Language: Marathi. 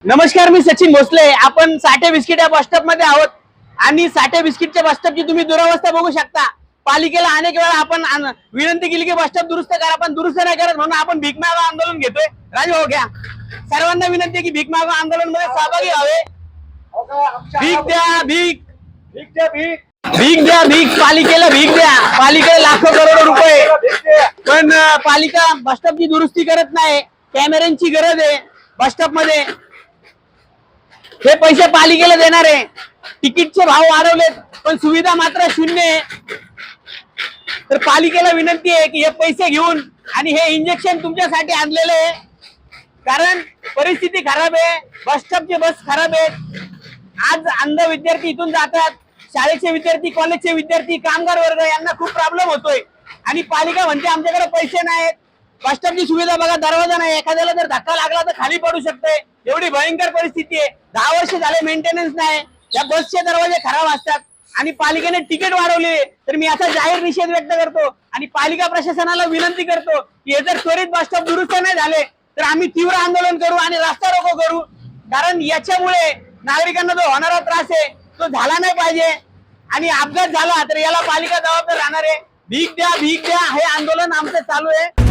नमस्कार, मी सचिन भोसले. आपण साठे बिस्किट या बस स्टॉप मध्ये आहोत आणि साठे बिस्किटच्या बस स्टॉपची तुम्ही दुरावस्था बघू शकता. पालिकेला अनेक वेळा आपण विनंती केली की बस स्टॉप दुरुस्त करा, पण दुरुस्त नाही करत, म्हणून आपण भीक मागो आंदोलन घेतोय. राजू हो घ्या. सर्वांना विनंती आहे की भीक मागो आंदोलन मध्ये सहभागी व्हावे. भीक द्या, भीक भीक द्या, भीक द्या, भीक पालिकेला भीक द्या. पालिकेला लाखो करोडो रुपये, पण पालिका बस स्टॉपची दुरुस्ती करत नाही. कॅमेऱ्यांची गरज आहे बस स्टॉप मध्ये. हे पैसे पालिकेला देणार आहे. तिकीटचे भाव वाढवलेत पण सुविधा मात्र शून्य आहे. तर पालिकेला विनंती आहे की हे पैसे घेऊन आणि हे इंजेक्शन तुमच्यासाठी आणलेले आहे, कारण परिस्थिती खराब आहे. बस स्टॉपचे बस खराब आहेत. आज अंध विद्यार्थी इथून जातात. शाळेचे विद्यार्थी, कॉलेजचे विद्यार्थी, कामगार वर्ग यांना खूप प्रॉब्लेम होतोय आणि पालिका म्हणते आमच्याकडे पैसे नाहीत. बस स्टॉपची सुविधा बघा, दरवाजा नाही. एखाद्याला जर धक्का लागला तर खाली पडू शकते. एवढी भयंकर परिस्थिती आहे. 10 वर्ष झाले मेंटेनन्स नाही. या बसचे दरवाजे खराब असतात आणि पालिकेने तिकीट वाढवले. तर मी असा जाहीर निषेध व्यक्त करतो आणि पालिका प्रशासनाला विनंती करतो की हे जर त्वरित बस स्टॉप दुरुस्त नाही झाले तर आम्ही तीव्र आंदोलन करू आणि रस्ता रोको करू. कारण याच्यामुळे नागरिकांना जो होणारा त्रास आहे तो झाला नाही पाहिजे आणि अपघात झाला तर याला पालिका जबाबदार राहणार आहे. भीक द्या, भीक द्या हे आंदोलन आमचं चालू आहे.